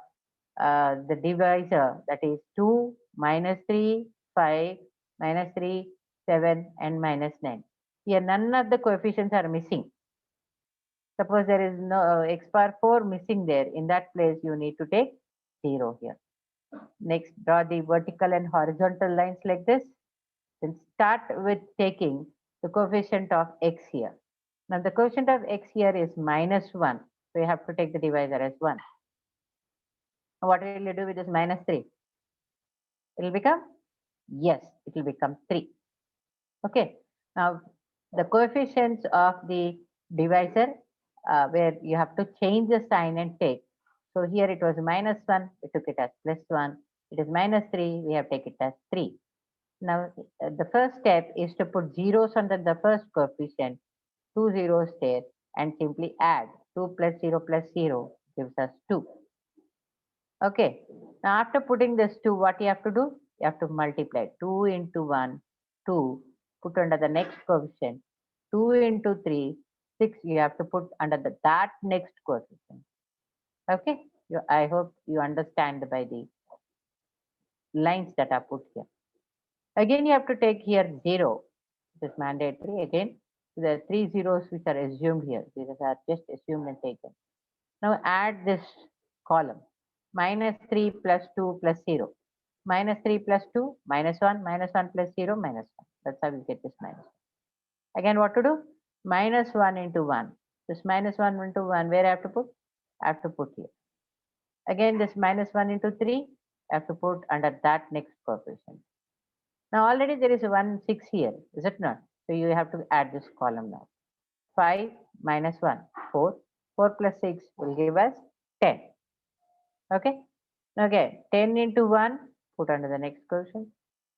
the divisor, that is 2, minus 3, 5, minus 3, 7, and minus 9. Here none of the coefficients are missing. Suppose there is no x power 4 missing there. In that place, you need to take 0 here. Next, draw the vertical and horizontal lines like this. Then start with taking the coefficient of x here. Now the coefficient of x here is minus 1. So you have to take the divisor as 1. What will you do with this minus 3? It will become Yes, it will become 3. Okay. Now, the coefficients of the divisor, where you have to change the sign and take. So here it was -1, we took it as +1. It is -3, we have taken it as 3. Now, the first step is to put zeros under the first coefficient, 2 zeros there, and simply add 2 plus 0 plus 0 gives us 2. Okay. Now, after putting this 2, what you have to do? You have to multiply 2 into 1, 2, put under the next coefficient, 2 into 3, 6, you have to put under that next coefficient. Okay. I hope you understand by the lines that are put here. Again, you have to take here 0. This is mandatory. Again, the 3 zeros which are assumed here. These are just assumed and taken. Now add this column. -3 plus 2 plus 0. -3 plus 2, -1, -1 plus 0, -1. That's how we get this -1. Again, what to do? -1 into 1. This -1 into 1, where I have to put? I have to put here. Again, this -1 into 3, I have to put under that next coefficient. Now already there is 1, 6 here, is it not? So you have to add this column now. 5 minus 1, 4. 4 plus 6 will give us 10. Okay. Okay. 10 into 1, put under the next coefficient.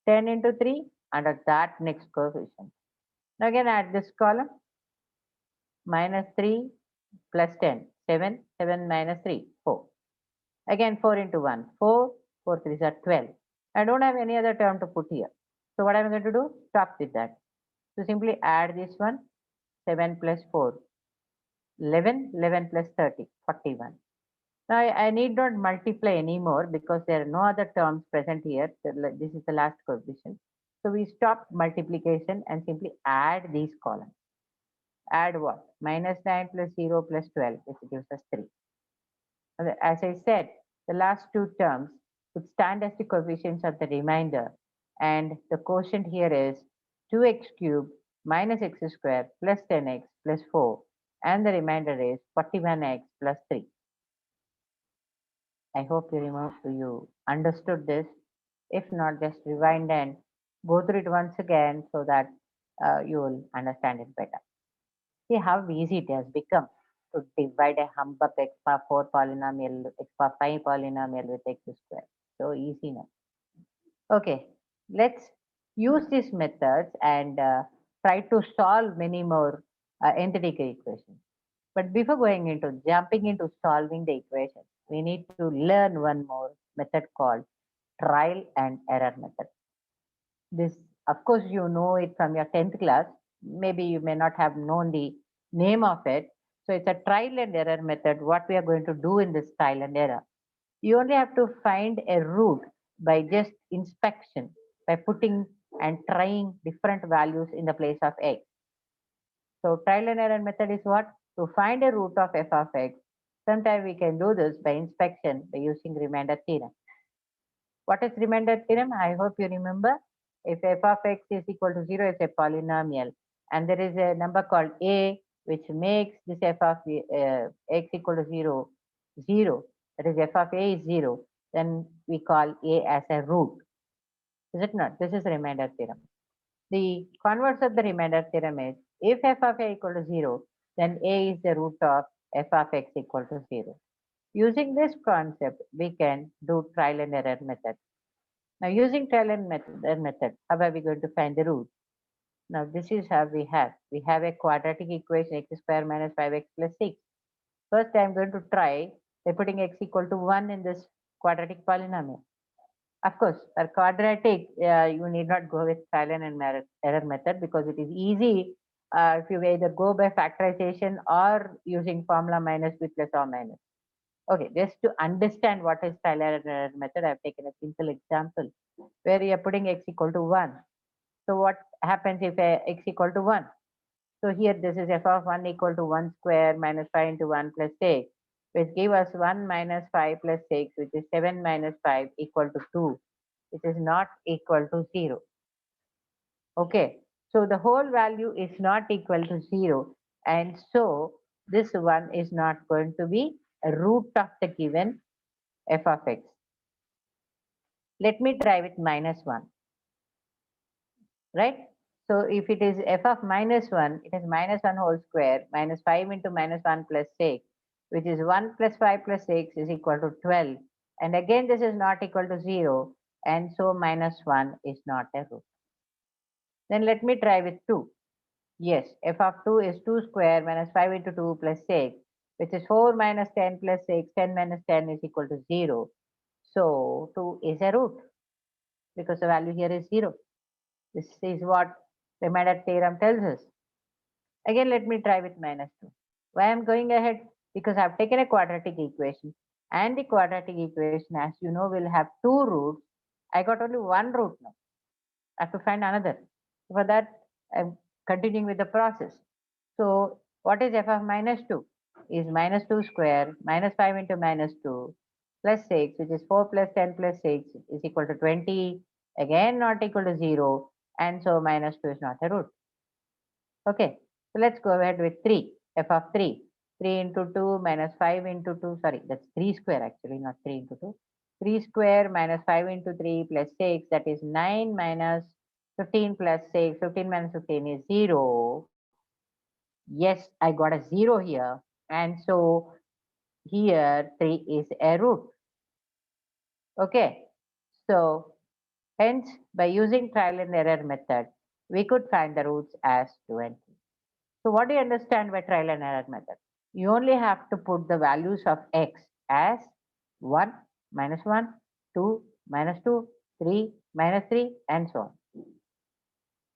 10 into 3, under that next coefficient. Now again add this column. -3 plus 10, 7. 7 minus 3, 4. Again 4 into 1, 4. 4 3s are 12. I don't have any other term to put here. So what I'm going to do? Stop with that. So simply add this one. 7 plus 4, 11. 11 plus 30, 41. Now I need not multiply anymore because there are no other terms present here. This is the last coefficient. So we stop multiplication and simply add these columns. Add what? -9 plus 0 plus 12, which gives us 3. As I said, the last two terms would stand as the coefficients of the remainder, and the quotient here is 2x cubed minus x squared plus 10x plus 4, and the remainder is 41x plus 3. I hope you understood this. If not, just rewind and go through it once again so that you will understand it better. See how easy it has become to divide a humbug x power 4 polynomial, x power 5 polynomial with x squared. So easy now. Okay, let's use these methods and try to solve many more nth degree equations. But before jumping into solving the equations, we need to learn one more method called trial and error method. This, of course, you know it from your 10th class. Maybe you may not have known the name of it. So it's a trial and error method. What we are going to do in this trial and error, you only have to find a root by just inspection, by putting and trying different values in the place of x. So trial and error method is what? To find a root of f of x. Sometimes we can do this by inspection by using remainder theorem. What is remainder theorem? I hope you remember. If f of x is equal to 0, it's a polynomial. And there is a number called a, which makes this f of x equal to 0, 0. That is f of a is 0. Then we call a as a root. Is it not? This is remainder theorem. The converse of the remainder theorem is if f of a equal to 0, then a is the root of f of x equal to 0. Using this concept, we can do trial and error method. Now, using trial and error method, how are we going to find the root? Now, this is how we have. We have a quadratic equation x square minus 5x plus 6. First, I am going to try by putting x equal to 1 in this quadratic polynomial. Of course, for quadratic, you need not go with trial and error method because it is easy if you either go by factorization or using formula minus b plus or minus. Okay, just to understand what is trial and error method, I have taken a simple example where you are putting x equal to 1. So what happens if x equal to 1? So here this is f of 1 equal to 1 square minus 5 into 1 plus 6, which give us 1 minus 5 plus 6, which is 7 minus 5 equal to 2, which is not equal to 0. Okay, so the whole value is not equal to 0, and so this one is not going to be a root of the given f of x. Let me try with -1. right? So if it is f of minus 1, it is minus 1 whole square minus 5 into minus 1 plus 6, which is 1 plus 5 plus 6 is equal to 12. And again, this is not equal to 0. And so minus 1 is not a root. Then let me try with 2. Yes, f of 2 is 2 square minus 5 into 2 plus 6, which is 4 minus 10 plus 6. 10 minus 10 is equal to 0. So 2 is a root because the value here is 0. This is what remainder theorem tells us. Again, let me try with minus 2. Why I'm going ahead? Because I've taken a quadratic equation, and the quadratic equation, as you know, will have two roots. I got only one root now. I have to find another. For that, I'm continuing with the process. So what is f of minus 2? Is minus 2 square minus 5 into minus 2 plus 6, which is 4 plus 10 plus 6 is equal to 20. Again, not equal to 0. And so minus 2 is not a root. Okay, so let's go ahead with 3. F of 3. 3 into 2 minus 5 into 2. Sorry, that's 3 square actually, not 3 into 2. 3 square minus 5 into 3 plus 6, that is 9 minus 15 plus 6. 15 minus 15 is 0. Yes, I got a 0 here. And so here 3 is a root. Okay, so hence by using trial and error method, we could find the roots as 2 and 3. So what do you understand by trial and error method? You only have to put the values of x as 1, minus 1, 2, minus 2, 3, minus 3, and so on.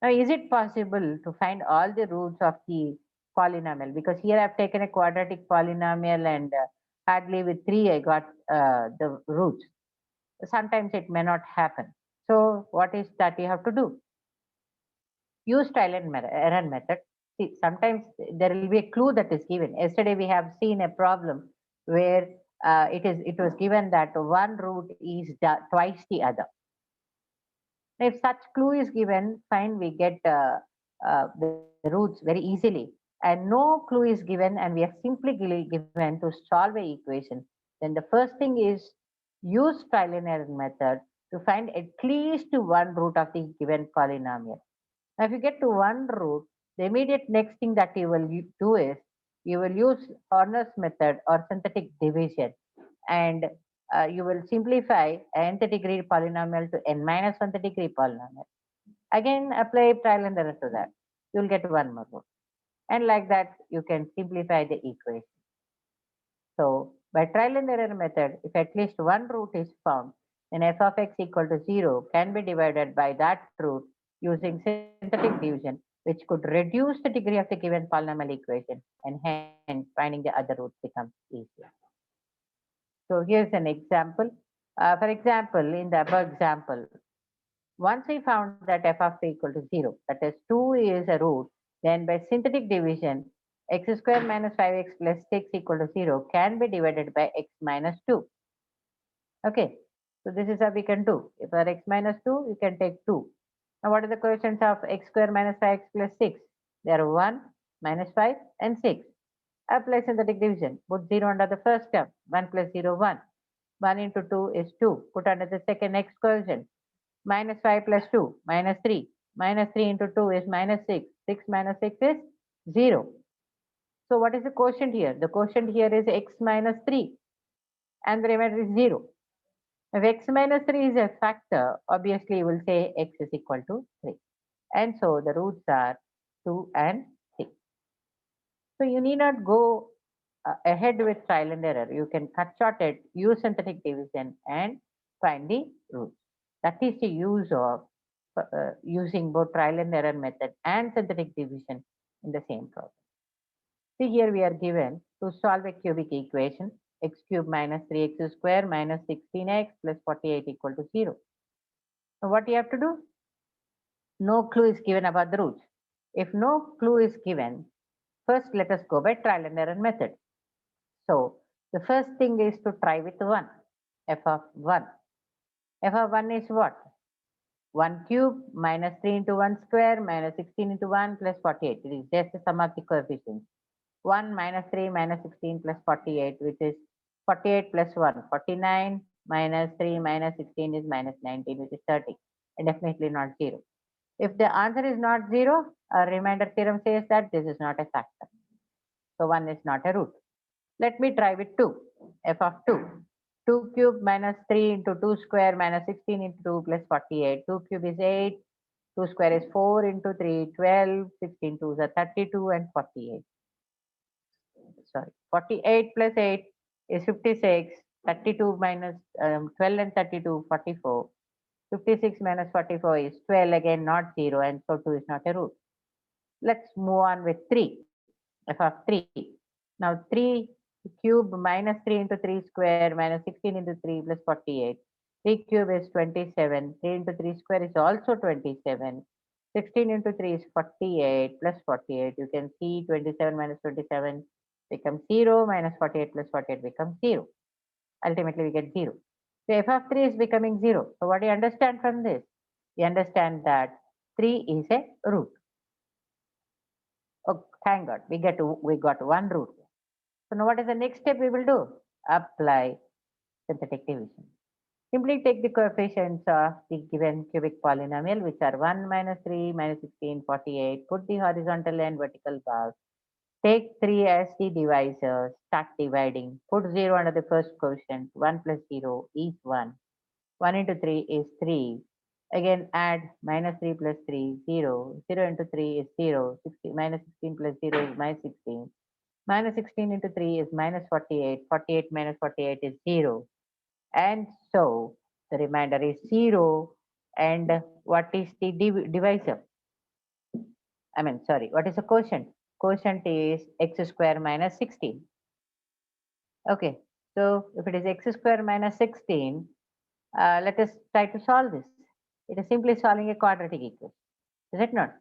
Now, is it possible to find all the roots of the polynomial? Because here I've taken a quadratic polynomial and hardly with 3 I got the roots. Sometimes it may not happen. So what is that you have to do? Use trial and error method. See, sometimes there will be a clue that is given. Yesterday we have seen a problem where it was given that one root is twice the other. If such clue is given, fine, we get the roots very easily. And no clue is given, and we are simply given to solve a equation. Then the first thing is use trial and error method to find at least one root of the given polynomial. Now, if you get to one root, the immediate next thing that you will do is you will use Horner's method or synthetic division, and you will simplify nth degree polynomial to n minus 1th degree polynomial. Again, apply trial and error to that. You'll get one more root. And like that, you can simplify the equation. So by trial and error method, if at least one root is found, then f of x equal to 0 can be divided by that root using synthetic division, which could reduce the degree of the given polynomial equation, and hence finding the other roots becomes easier. So here's an example. For example, in the above example, once we found that f of t equal to 0, that is 2 is a root, then by synthetic division, x square minus 5x plus 6 equal to 0 can be divided by x minus 2. Okay, so this is how we can do. If for x minus 2, you can take 2. Now what are the coefficients of x square minus 5x plus 6? They are 1, minus 5, and 6. Apply synthetic division. Put 0 under the first term. 1 plus 0, 1. 1 into 2 is 2. Put under the second x coefficient. Minus 5 plus 2, minus 3. Minus 3 into 2 is minus 6. 6 minus 6 is 0. So what is the quotient here? The quotient here is x minus 3. And the remainder is 0. If x minus 3 is a factor, obviously you will say x is equal to 3. And so the roots are 2 and 3. So you need not go ahead with trial and error. You can cut short it, use synthetic division, and find the roots. That is the use of using both trial and error method and synthetic division in the same problem. See, here we are given to solve a cubic equation, x cube minus 3x square minus 16x plus 48 equal to 0. So what you have to do? No clue is given about the roots. If no clue is given, first let us go by trial and error method. So the first thing is to try with 1, f of 1. F of 1 is what? 1 cube minus 3 into 1 square minus 16 into 1 plus 48. It is just the sum of the coefficients. 1 minus 3 minus 16 plus 48, which is 48 plus 1, 49 minus 3 minus 16 is minus 19, which is 30, and definitely not 0. If the answer is not 0, a remainder theorem says that this is not a factor. So 1 is not a root. Let me try with 2. F of 2. 2 cube minus 3 into 2 square minus 16 into 2 plus 48. 2 cube is 8. 2 square is 4 into 3, 12. 16 2s are 32 and 48. Sorry, 48 plus 8 is 56. 32 minus 12 and 32, 44. 56 minus 44 is 12, again not 0, and so 2 is not a root. Let's move on with 3, f of 3. Now 3 cube minus 3 into 3 square minus 16 into 3 plus 48. 3 cube is 27. 3 into 3 square is also 27. 16 into 3 is 48 plus 48. You can see 27 minus 27 becomes 0, minus 48 plus 48 becomes 0. Ultimately, we get 0. So f of 3 is becoming 0. So what do you understand from this? You understand that 3 is a root. Oh, thank God, we got one root. So now what is the next step we will do? Apply synthetic division. Simply take the coefficients of the given cubic polynomial, which are 1 minus 3 minus 16, 48. Put the horizontal and vertical bars. Take 3 as the divisor. Start dividing. Put 0 under the first quotient. 1 plus 0 is 1. 1 into 3 is 3. Again add minus 3 plus 3, 0. 0 into 3 is 0. 16, minus 16 plus 0 is minus 16. Minus 16 into 3 is minus 48. 48 minus 48 is 0. And so the remainder is 0. And what is the divisor? What is the quotient? Quotient is x square minus 16. Okay, so if it is x square minus 16, let us try to solve this. It is simply solving a quadratic equation, is it not?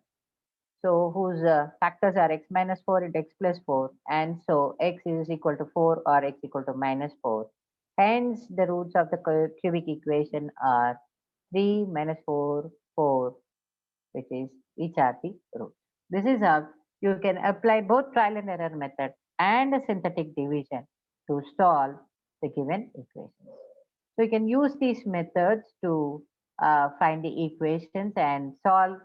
So whose factors are x minus 4 into x plus 4, and so x is equal to 4 or x equal to minus 4. Hence, the roots of the cubic equation are 3, minus 4, 4, which are the roots. This is how you can apply both trial and error method and a synthetic division to solve the given equations. So you can use these methods to find the equations and solve.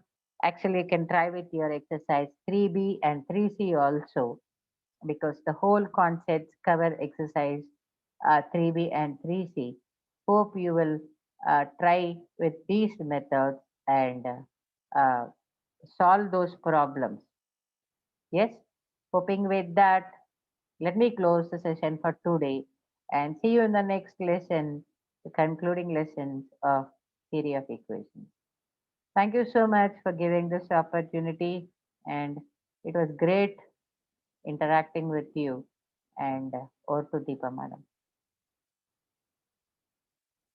Actually, you can try with your exercise 3b and 3c also, because the whole concepts cover exercise 3b and 3c. Hope you will try with these methods and uh, solve those problems. Yes, hoping with that, let me close the session for today and see you in the next lesson, the concluding lessons of theory of equations. Thank you so much for giving this opportunity, and it was great interacting with you. And over to Deepa madam.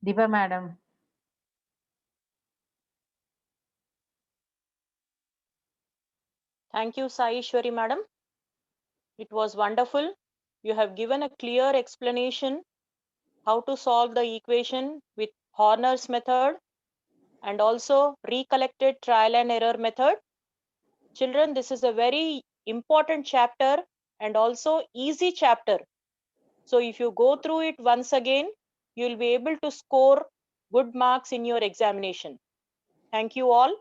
Deepa madam. Thank you, Sai Ishwari madam. It was wonderful. You have given a clear explanation how to solve the equation with Horner's method and also recollected trial and error method. Children, this is a very important chapter and also easy chapter. So if you go through it once again, you will be able to score good marks in your examination. Thank you all.